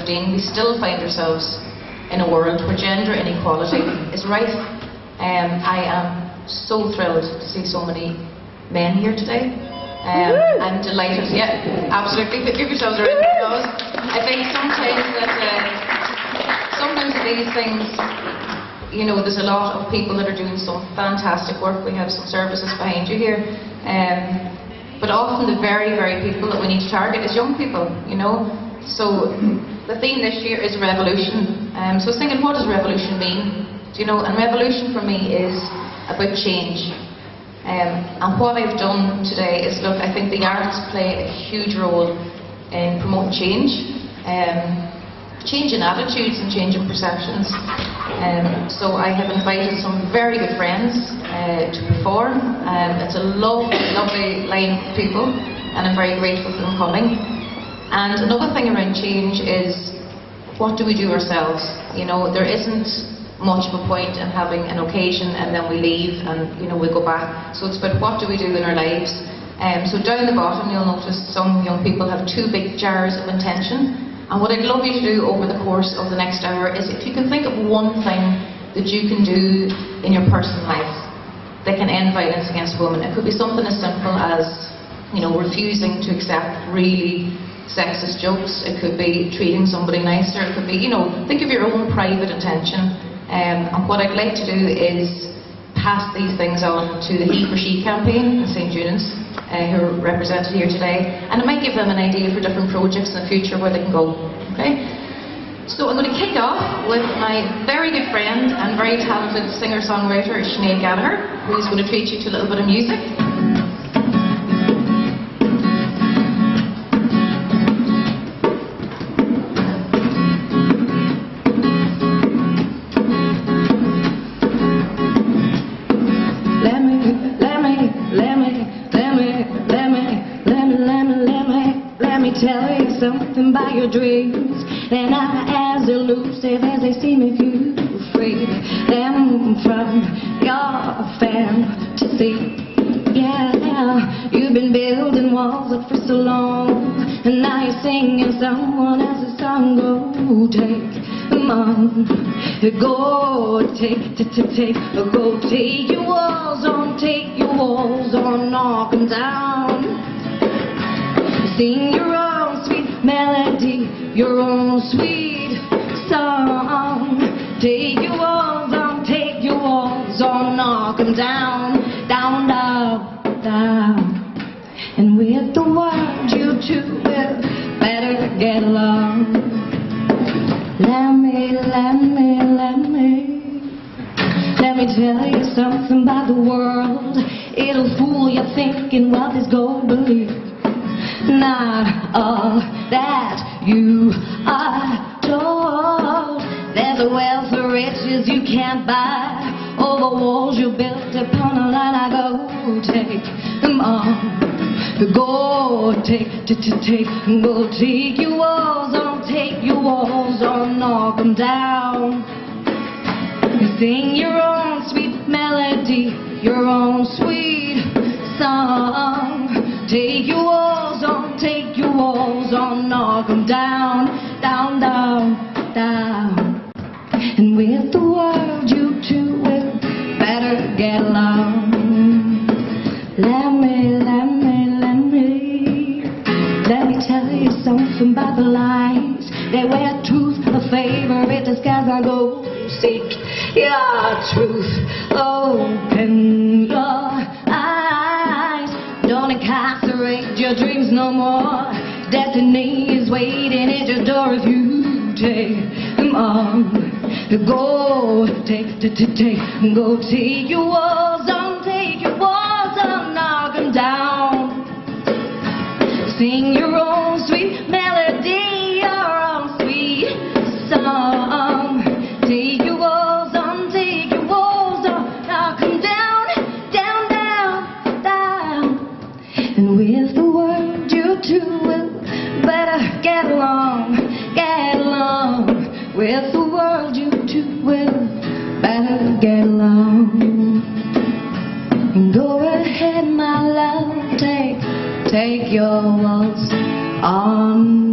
We still find ourselves in a world where gender inequality is rife. I am so thrilled to see so many men here today. I'm delighted. Yeah, absolutely. Give yourselves a round of applause. I think sometimes these things, you know, there's a lot of people that are doing some fantastic work. We have some services behind you here. But often the very, very people that we need to target is young people, you know. So the theme this year is revolution. So I was thinking, what does revolution mean? Do you know? And revolution for me is about change. And what I've done today is, look, I think the arts play a huge role in promoting change. Change in attitudes and change in perceptions. So I have invited some very good friends to perform. It's a lovely, lovely line of people, and I'm very grateful for them coming. And another thing around change is, what do we do ourselves? You know, there isn't much of a point in having an occasion and then we leave and, you know, we go back. So it's about what do we do in our lives. So down the bottom you'll notice some young people have 2 big jars of intention. And what I'd love you to do over the course of the next hour is, if you can think of one thing that you can do in your personal life that can end violence against women. It could be something as simple as, you know, refusing to accept really sexist jokes. It could be treating somebody nicer. It could be, you know, think of your own private intention. And what I'd like to do is pass these things on to the He for She campaign in St. Jude's, who are represented here today, and it might give them an idea for different projects in the future where they can go. Okay? So I'm going to kick off with my very good friend and very talented singer-songwriter, Sinead Gallagher, who's going to treat you to a little bit of music. Tell you something about your dreams. They're not as elusive as they seem if you free them from your fantasy. Yeah, you've been building walls up for so long, and now you're singing someone else's song. Go take them on. Go take your walls on, take your walls on, knock them down. Sing your own sweet melody, your own sweet song. Take your walls on, knock them down, down, down, down. And with the world, you two will better get along. Let me tell you something about the world. It'll fool you thinking wealth is gold, believe. Not all that you are told. There's a wealth of riches you can't buy. All the walls you built upon a line. I go take them on. Go take go take your walls on, take your walls on, knock them down. Sing your own sweet melody, your own sweet song. Take your walls on, knock them down, down, down, down. And with the world, you two will better get along. Let me tell you something about the lies. They wear truth, a favorite disguise. I go seek your truth. Open your eyes. Don't incarcerate your dreams no more. Destiny is waiting at your door if you take them on. Go take go take your walls on, take your walls on, knock them down. Sing your own sweet melody. get along with the world. You two will better get along. And go ahead, my love, take your waltz on.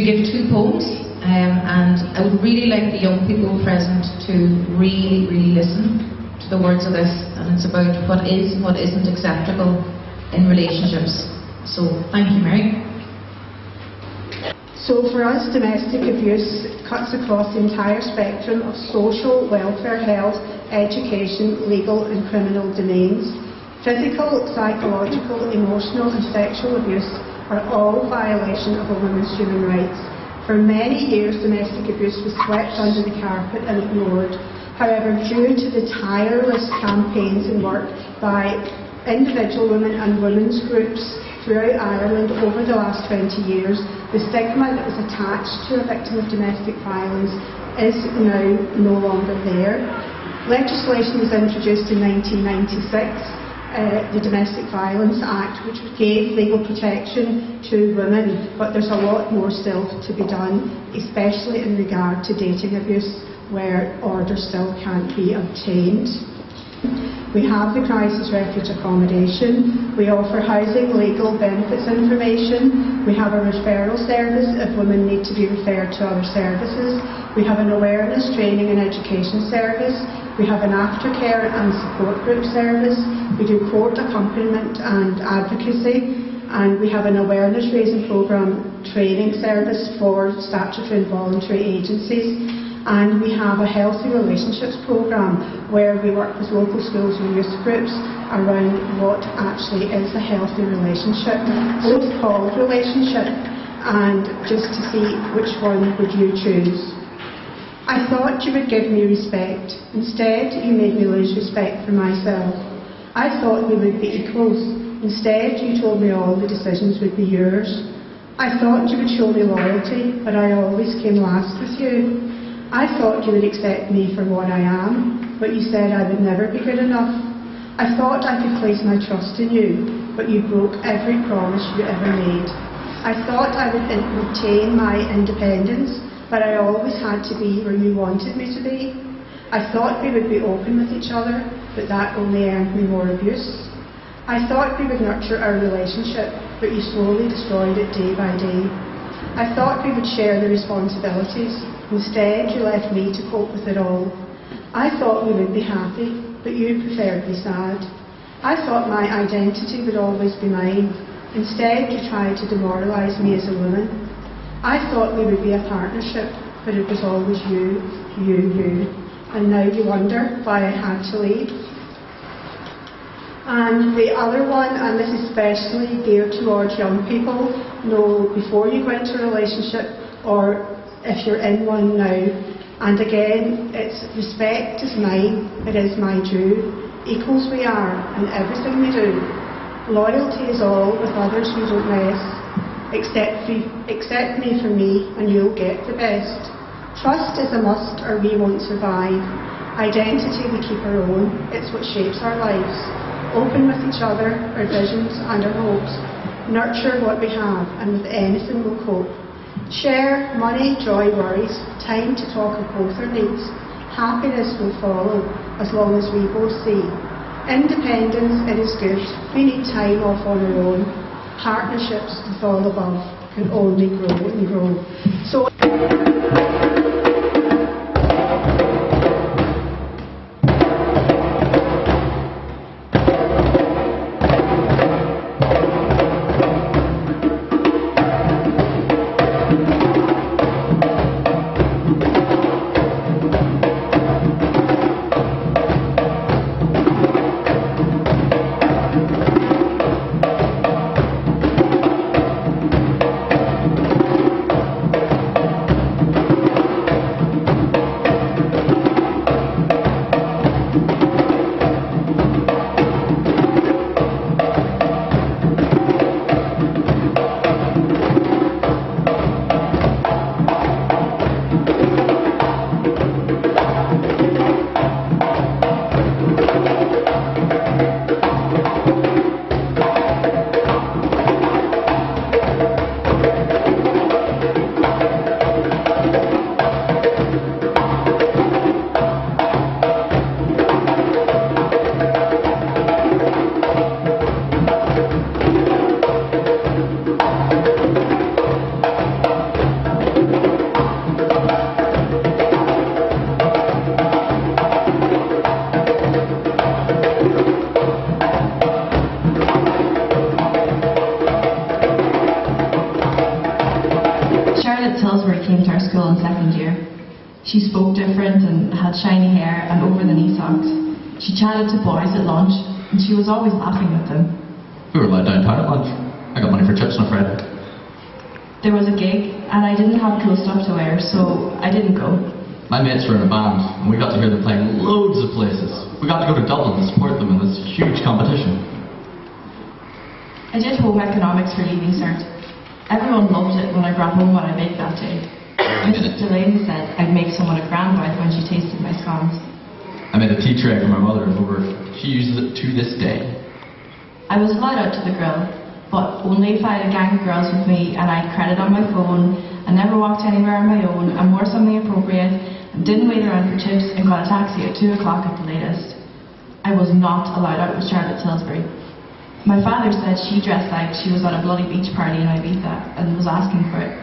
Give 2 poems, and I would really like the young people present to really listen to the words of this, and it's about what is and what isn't acceptable in relationships. So thank you, Mary. So for us, domestic abuse cuts across the entire spectrum of social, welfare, health, education, legal and criminal domains. Physical, psychological, emotional and sexual abuse are all violation of a woman's human rights. For many years, domestic abuse was swept under the carpet and ignored. However, due to the tireless campaigns and work by individual women and women's groups throughout Ireland over the last 20 years, the stigma that was attached to a victim of domestic violence is now no longer there. Legislation was introduced in 1996. The Domestic Violence Act, which gave legal protection to women, but there's a lot more still to be done, especially in regard to dating abuse, where orders still can't be obtained. We have the crisis refuge accommodation. We offer housing, legal benefits information. We have a referral service if women need to be referred to other services. We have an awareness, training and education service. We have an aftercare and support group service. We do court accompaniment and advocacy. And we have an awareness raising programme training service for statutory and voluntary agencies. And we have a healthy relationships programme where we work with local schools and youth groups around what actually is a healthy relationship, so-called relationship, and just to see which one would you choose. I thought you would give me respect. Instead, you made me lose respect for myself. I thought we would be equals. Instead, you told me all the decisions would be yours. I thought you would show me loyalty, but I always came last with you. I thought you would accept me for what I am, but you said I would never be good enough. I thought I could place my trust in you, but you broke every promise you ever made. I thought I would retain my independence, but I always had to be where you wanted me to be. I thought we would be open with each other, but that only earned me more abuse. I thought we would nurture our relationship, but you slowly destroyed it day by day. I thought we would share the responsibilities. Instead, you left me to cope with it all. I thought we would be happy, but you preferred me sad. I thought my identity would always be mine, Instead, you tried to demoralise me as a woman. I thought we would be a partnership, but it was always you. And now you wonder why I had to leave. And the other one, and this is especially geared towards young people, know before you go into a relationship or if you're in one now. And again, it's respect is mine, it is my due. Equals we are in everything we do. Loyalty is all, with others you don't mess. Accept me for me and you'll get the best. Trust is a must or we won't survive. Identity we keep our own, it's what shapes our lives. Open with each other, our visions and our hopes. Nurture what we have and with anything we'll cope. Share money, joy, worries, time to talk of both our needs. Happiness will follow as long as we both see. Independence, it is good. We need time off on our own. Partnerships with all above can only grow and grow. So she spoke different and had shiny hair and over-the-knee socks. She chatted to boys at lunch and she was always laughing at them. We were allowed downtown at lunch. I got money for chips and a friend. There was a gig and I didn't have cool stuff to wear, so I didn't go. My mates were in a band and we got to hear them playing loads of places. We got to go to Dublin to support them in this huge competition. I did home economics for Leaving Cert. Everyone loved it when I brought home what I baked that day. Mrs. Delaney said I'd make someone a grandwife when she tasted my scones. I made a tea tray for my mother-in-law. She uses it to this day. I was allowed out to the grill, but only if I had a gang of girls with me and I had credit on my phone, and never walked anywhere on my own, and wore something appropriate, and didn't wait around for chips and got a taxi at 2 o'clock at the latest. I was not allowed out with Charlotte Tilbury. My father said she dressed like she was at a bloody beach party in Ibiza and was asking for it.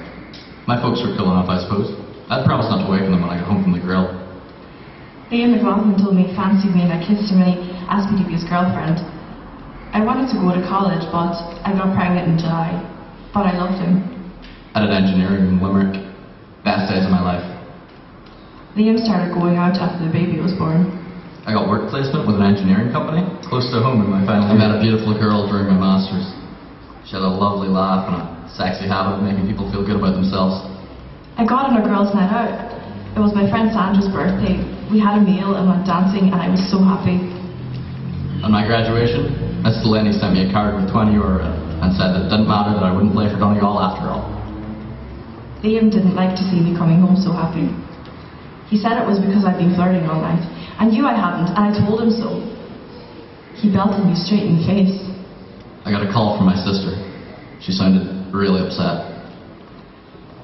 My folks were cool enough, I suppose. I'd promised not to waken them when I got home from the grill. Ian McLaughlin told me he fancied me and I kissed him and he asked me to be his girlfriend. I wanted to go to college, but I got pregnant in July. But I loved him. I did engineering in Limerick. Best days of my life. Liam started going out after the baby was born. I got work placement with an engineering company, close to home, and I finally met a beautiful girl during my masters. She had a lovely laugh and a sexy habit of making people feel good about themselves. I got on a girls' night out. It was my friend Sandra's birthday. We had a meal and went dancing and I was so happy. On my graduation, Miss Delaney sent me a card with €20 and said that it didn't matter that I wouldn't play for Donegal after all. Liam didn't like to see me coming home so happy. He said it was because I'd been flirting all night. I knew I hadn't and I told him so. He belted me straight in the face. I got a call from my sister. She sounded really upset.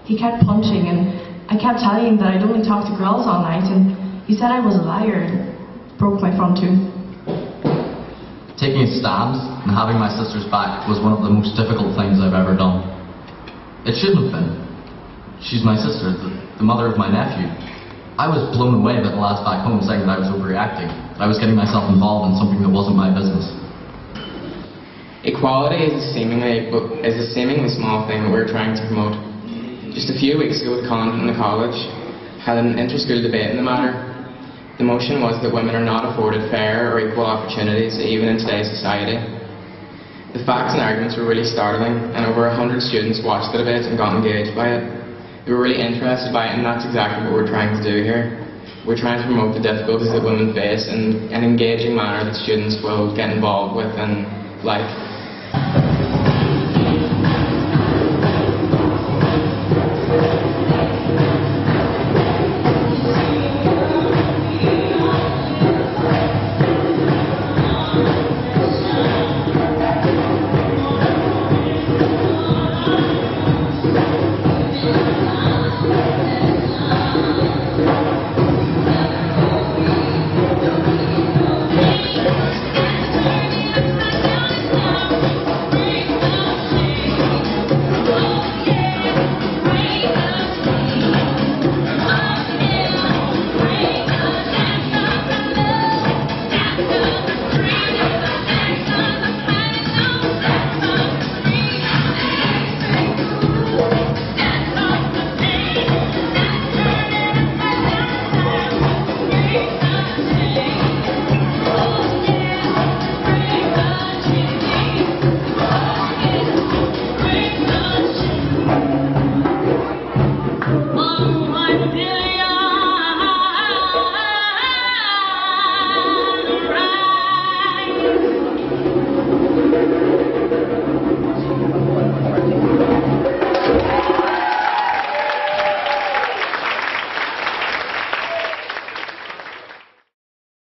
He kept punching and I kept telling him that I'd only talked to girls all night, and he said I was a liar and broke my front tooth. Taking a stand and having my sister's back was one of the most difficult things I've ever done. It shouldn't have been. She's my sister, the mother of my nephew. I was blown away by the lads back home saying that I was overreacting, that I was getting myself involved in something that wasn't my business. Equality is a seemingly small thing that we're trying to promote. Just a few weeks ago, the convent and the college had an inter-school debate in the matter. The motion was that women are not afforded fair or equal opportunities, even in today's society. The facts and arguments were really startling, and over 100 students watched the debate and got engaged by it. They were really interested by it, and that's exactly what we're trying to do here. We're trying to promote the difficulties that women face in an engaging manner that students will get involved with and like.